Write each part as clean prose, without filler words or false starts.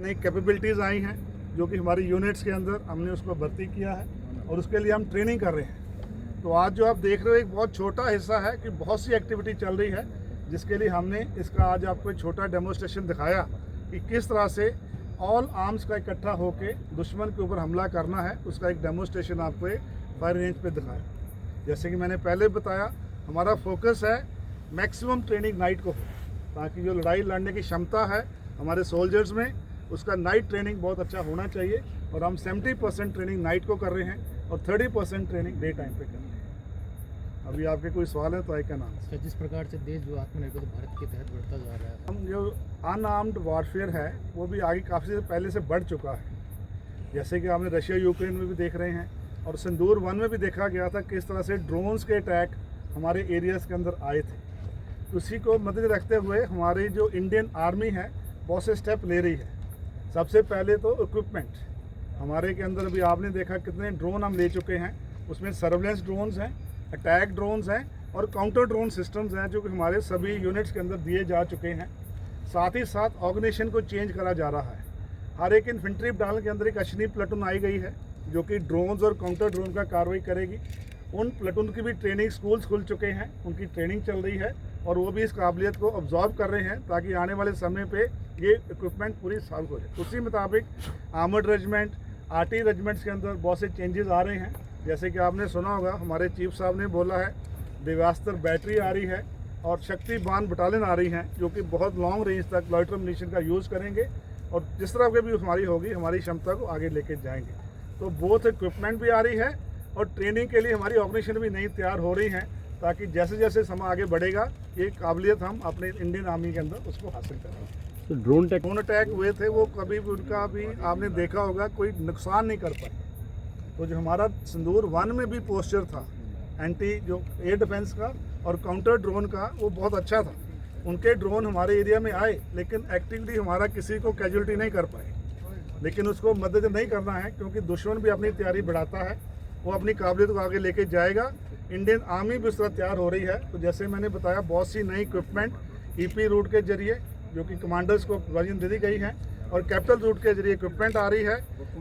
नई कैपेबिलिटीज़ आई हैं जो कि हमारी यूनिट्स के अंदर हमने उसको भर्ती किया है और उसके लिए हम ट्रेनिंग कर रहे हैं। तो आज जो आप देख रहे हो एक बहुत छोटा हिस्सा है कि बहुत सी एक्टिविटी चल रही है, जिसके लिए हमने इसका आज आपको एक छोटा डेमोस्ट्रेशन दिखाया कि किस तरह से ऑल आर्म्स का इकट्ठा होकर दुश्मन के ऊपर हमला करना है। उसका एक डेमोस्ट्रेशन आपको फायर रेंज पे दिखाया। जैसे कि मैंने पहले बताया, हमारा फोकस है मैक्सिमम ट्रेनिंग नाइट को हो, ताकि जो लड़ाई लड़ने की क्षमता है हमारे सोल्जर्स में, उसका नाइट ट्रेनिंग बहुत अच्छा होना चाहिए। और हम 70% ट्रेनिंग नाइट को कर रहे हैं और 30% ट्रेनिंग डे टाइम पे कर रहे हैं। अभी आपके कोई सवाल है तो आई कैन आंसर। जिस प्रकार से देश जो आत्मनिर्भर भारत के तहत बढ़ता जा रहा है, हम जो अनआर्म्ड वॉरफेयर है वो भी आगे काफ़ी पहले से बढ़ चुका है। जैसे कि आपने रशिया यूक्रेन में भी देख रहे हैं और सिंदूर 1 में भी देखा गया था किस तरह से ड्रोन्स के अटैक हमारे एरियाज़ के अंदर आए थे। तो उसी को मद्देनजर रखते हुए हमारी जो इंडियन आर्मी है बहुत से स्टेप ले रही है। सबसे पहले तो इक्विपमेंट हमारे के अंदर भी आपने देखा कितने ड्रोन हम ले चुके हैं। उसमें सर्वेलेंस ड्रोन्स हैं, अटैक ड्रोन्स हैं और काउंटर ड्रोन सिस्टम्स हैं जो कि हमारे सभी यूनिट्स के अंदर दिए जा चुके हैं। साथ ही साथ ऑर्गेनाइजेशन को चेंज करा जा रहा है। हर एक इन्फेंट्री डाल के अंदर एक अश्विनी प्लेटून आई गई है जो कि ड्रोन्स और काउंटर ड्रोन का कार्रवाई करेगी। उन प्लेटून की भी ट्रेनिंग स्कूल्स खुल चुके हैं, उनकी ट्रेनिंग चल रही है और वो भी इस काबिलियत को ऑब्जॉर्व कर रहे हैं ताकि आने वाले समय पे ये इक्विपमेंट पूरी सॉल्व हो जाए। उसी मुताबिक आर्मर्ड रेजिमेंट, आरटी रेजिमेंट्स के अंदर बहुत से चेंजेस आ रहे हैं। जैसे कि आपने सुना होगा, हमारे चीफ साहब ने बोला है देवास्त्र बैटरी आ रही है और शक्ति बान बटालियन आ रही हैं जो कि बहुत लॉन्ग रेंज तक लॉइटर मिशन का यूज़ करेंगे और जिस तरह की भी हमारी होगी हमारी क्षमता को आगे लेके जाएंगे। तो बोथ इक्विपमेंट भी आ रही है और ट्रेनिंग के लिए हमारी ऑर्गेनाइजेशन भी नई तैयार हो रही हैं ताकि जैसे जैसे समय आगे बढ़ेगा ये काबिलियत हम अपने इंडियन आर्मी के अंदर उसको हासिल करेंगे। तो ड्रोन अटैक हुए थे वो कभी भी उनका भी आपने देखा होगा कोई नुकसान नहीं कर पाए। तो जो हमारा सिंदूर 1 में भी पोस्चर था एंटी जो एयर डिफेंस का और काउंटर ड्रोन का, वो बहुत अच्छा था। उनके ड्रोन हमारे एरिया में आए लेकिन एक्टिवली हमारा किसी को कैजुअलिटी नहीं कर पाए। लेकिन उसको मद्देनजर नहीं करना है क्योंकि दुश्मन भी अपनी तैयारी बढ़ाता है, वो अपनी काबिलियत को आगे लेके जाएगा। इंडियन आर्मी भी उस तरह तैयार हो रही है। तो जैसे मैंने बताया बहुत सी नई इक्विपमेंट ईपी रूट के जरिए जो कि कमांडर्स को प्रोविजन दे दी गई है और कैपिटल रूट के जरिए इक्विपमेंट आ रही है।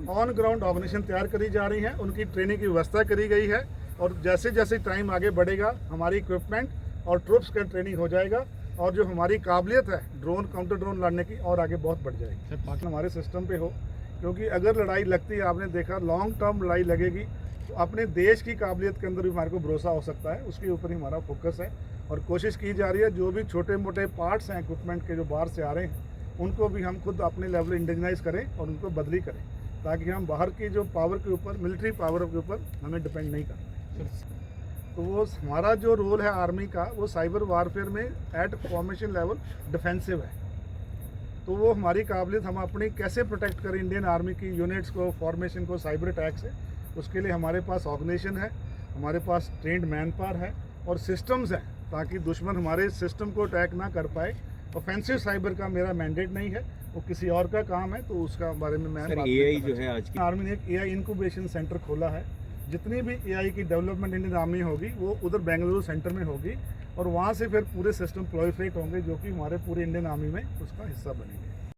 ऑन ग्राउंड ऑर्गेनाइजेशन तैयार करी जा रही है, उनकी ट्रेनिंग की व्यवस्था करी गई है और जैसे जैसे टाइम आगे बढ़ेगा हमारी इक्विपमेंट और ट्रूप्स का ट्रेनिंग हो जाएगा और जो हमारी काबिलियत है ड्रोन काउंटर ड्रोन लड़ने की और आगे बहुत बढ़ जाएगी। सर हमारे सिस्टम पे हो, क्योंकि अगर लड़ाई लगती है आपने देखा लॉन्ग टर्म लड़ाई लगेगी तो अपने देश की काबिलियत के अंदर भी हमारे को भरोसा हो सकता है। उसके ऊपर ही हमारा फोकस है और कोशिश की जा रही है जो भी छोटे मोटे पार्ट्स हैं इक्विपमेंट के जो बाहर से आ रहे हैं उनको भी हम खुद अपने लेवल इंडिजनाइज करें और उनको बदली करें ताकि हम बाहर की जो पावर के ऊपर मिलिट्री पावर के ऊपर हमें डिपेंड नहीं करें। तो वो हमारा जो रोल है आर्मी का वो साइबर वारफेयर में एट फॉर्मेशन लेवल डिफेंसिव है। तो वो हमारी काबिलियत हम अपनी कैसे प्रोटेक्ट करें इंडियन आर्मी की यूनिट्स को फॉर्मेशन को साइबर अटैक से, उसके लिए हमारे पास ऑर्गेनाइजेशन है, हमारे पास ट्रेंड मैन पावर है और सिस्टम्स हैं ताकि दुश्मन हमारे सिस्टम को अटैक ना कर पाए। ऑफेंसिव साइबर का मेरा मैंडेट नहीं है, वो किसी और का काम है, तो उसका बारे में मैं एआई जो है आज की आर्मी ने एक एआई इंक्यूबेशन सेंटर खोला है। जितनी भी एआई की डेवलपमेंट इंडियन आर्मी होगी वो उधर बेंगलुरु सेंटर में होगी और वहाँ से फिर पूरे सिस्टम प्रोलिफरेट होंगे जो कि हमारे पूरे इंडियन आर्मी में उसका हिस्सा बनेंगे।